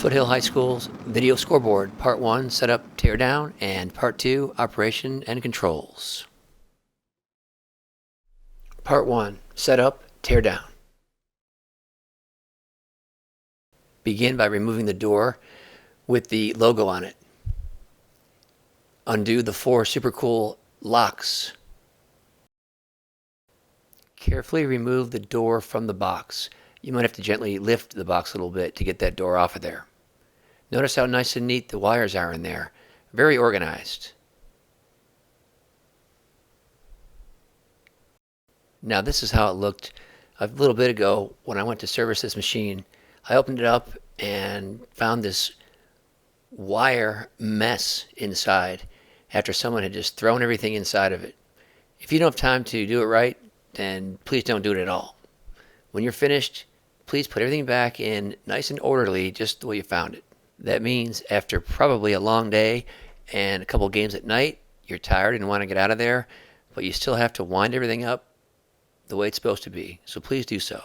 Foothill High School's Video Scoreboard, Part 1, Setup, Tear Down, and Part 2, Operation and Controls. Part 1, Setup, Tear Down. Begin by removing the door with the logo on it. Undo the 4 super cool locks. Carefully remove the door from the box. You might have to gently lift the box a little bit to get that door off of there. Notice how nice and neat the wires are in there. Very organized. Now this is how it looked a little bit ago when I went to service this machine. I opened it up and found this wire mess inside after someone had just thrown everything inside of it. If you don't have time to do it right, then please don't do it at all. When you're finished, please put everything back in nice and orderly, just the way you found it. That means after probably a long day and a couple games at night, you're tired and want to get out of there, but you still have to wind everything up the way it's supposed to be, so please do so.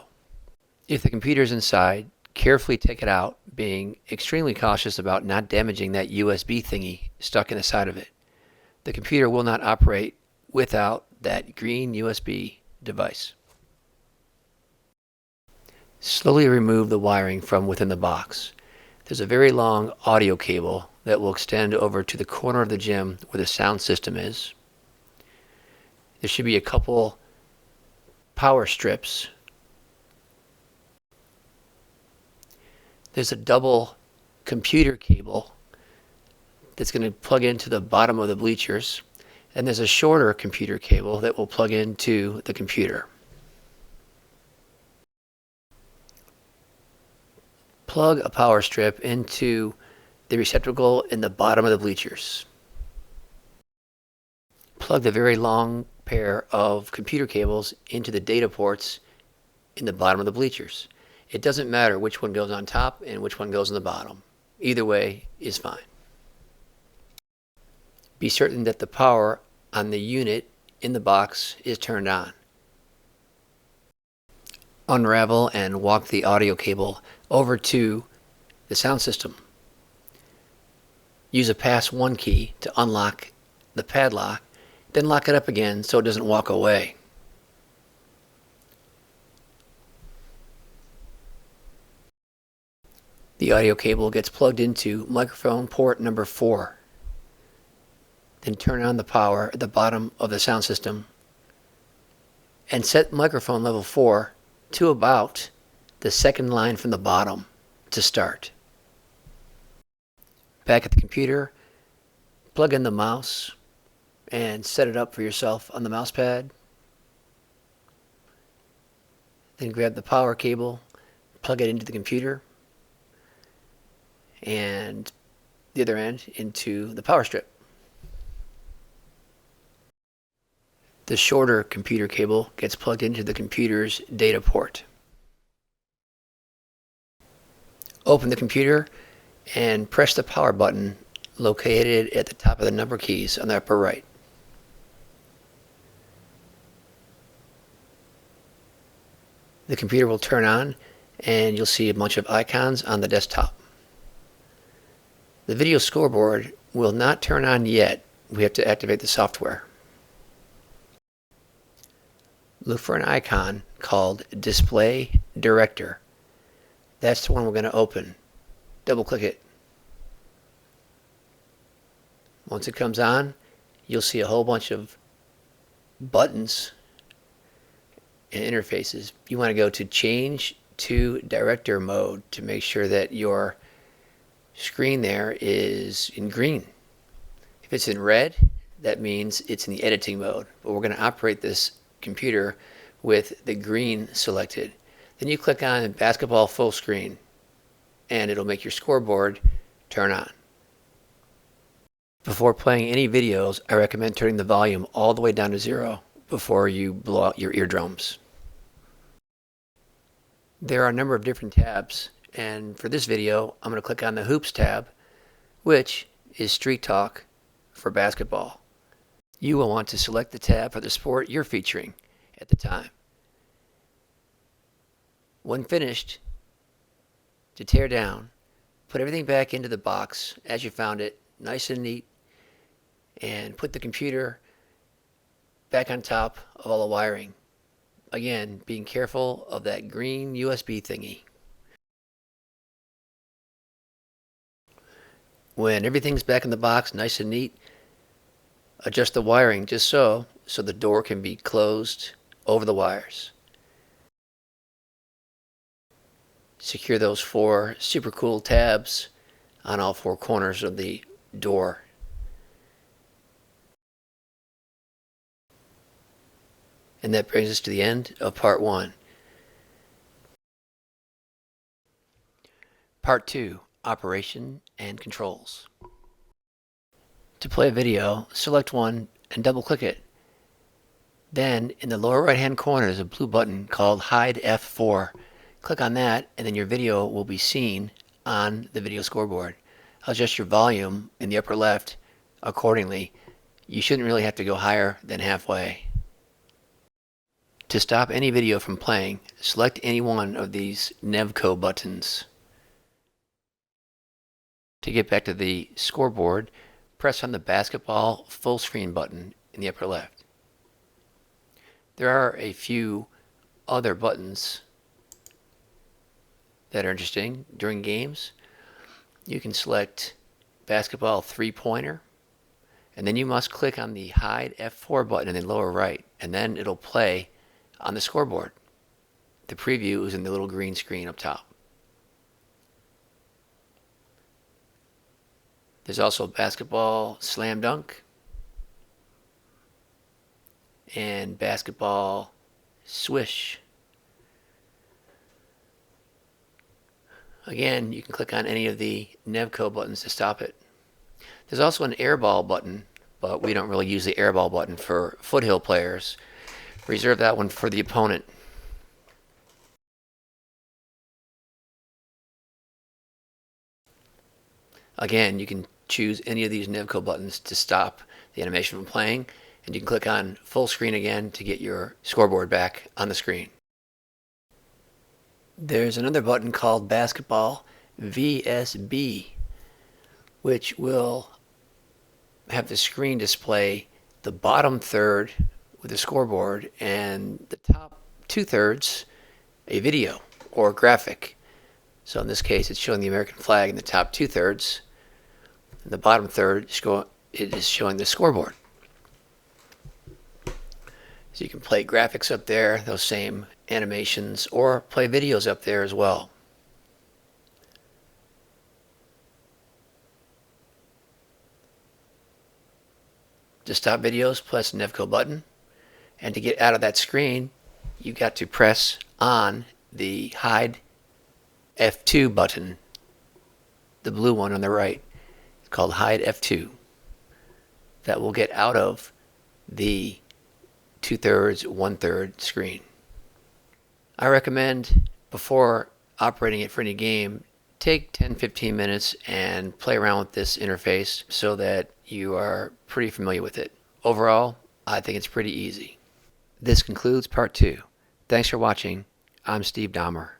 If the computer's inside, carefully take it out, being extremely cautious about not damaging that USB thingy stuck in the side of it. The computer will not operate without that green USB device. Slowly remove the wiring from within the box. There's a very long audio cable that will extend over to the corner of the gym where the sound system is. There should be a couple power strips. There's a double computer cable that's going to plug into the bottom of the bleachers, and there's a shorter computer cable that will plug into the computer. Plug a power strip into the receptacle in the bottom of the bleachers. Plug the very long pair of computer cables into the data ports in the bottom of the bleachers. It doesn't matter which one goes on top and which one goes on the bottom. Either way is fine. Be certain that the power on the unit in the box is turned on. Unravel and walk the audio cable over to the sound system. Use a pass 1 key to unlock the padlock, then lock it up again so it doesn't walk away. The audio cable gets plugged into microphone port number 4. Then turn on the power at the bottom of the sound system and set microphone level 4 to about the second line from the bottom to start. Back at the computer, plug in the mouse and set it up for yourself on the mouse pad. Then grab the power cable, plug it into the computer, and the other end into the power strip. The shorter computer cable gets plugged into the computer's data port. Open the computer and press the power button located at the top of the number keys on the upper right. The computer will turn on and you'll see a bunch of icons on the desktop. The video scoreboard will not turn on yet. We have to activate the software. Look for an icon called Display Director. That's the one we're going to open. Double click it. Once it comes on, you'll see a whole bunch of buttons and interfaces. You want to go to Change to Director mode to make sure that your screen there is in green. If it's in red, that means it's in the editing mode. But we're going to operate this computer with the green selected. Then you click on Basketball Full Screen and it'll make your scoreboard turn on. Before playing any videos, I recommend turning the volume all the way down to 0 before you blow out your eardrums. There are a number of different tabs, and for this video I'm going to click on the Hoops tab, which is Street Talk for basketball. You will want to select the tab for the sport you're featuring at the time. When finished, to tear down, Put everything back into the box as you found it, nice and neat, and put the computer back on top of all the wiring. Again, being careful of that green USB thingy. When everything's back in the box, nice and neat, adjust the wiring just so the door can be closed over the wires. Secure those 4 super cool tabs on all 4 corners of the door. And that brings us to the end of part 1. Part 2, Operation and Controls. To play a video, select one and double click it. Then in the lower right hand corner is a blue button called Hide F4. Click on that and then your video will be seen on the video scoreboard. Adjust your volume in the upper left accordingly. You shouldn't really have to go higher than halfway. To stop any video from playing, select any one of these Nevco buttons. To get back to the scoreboard, press on the basketball full screen button in the upper left. There are a few other buttons that are interesting during games. You can select basketball 3-pointer, and then you must click on the Hide F4 button in the lower right, and then it'll play on the scoreboard. The preview is in the little green screen up top. There's also basketball slam dunk and basketball swish. Again, you can click on any of the Nevco buttons to stop it. There's also an airball button, but we don't really use the airball button for Foothill players. Reserve that one for the opponent. Again, you can choose any of these Nevco buttons to stop the animation from playing, and you can click on full screen again to get your scoreboard back on the screen. There's another button called Basketball VSB, which will have the screen display the bottom third with the scoreboard and the top 2/3 a video or graphic. So in this case, it's showing the American flag in the top 2/3. And the bottom third it is showing the scoreboard. So you can play graphics up there, those same animations, or play videos up there as well. To stop videos, press the Nevco button. And to get out of that screen, you've got to press on the Hide F2 button, the blue one on the right. It's called Hide F2. That will get out of the 2/3, 1/3 screen. I recommend before operating it for any game, take 10-15 minutes and play around with this interface so that you are pretty familiar with it. Overall, I think it's pretty easy. This concludes part 2. Thanks for watching. I'm Steve Dahmer.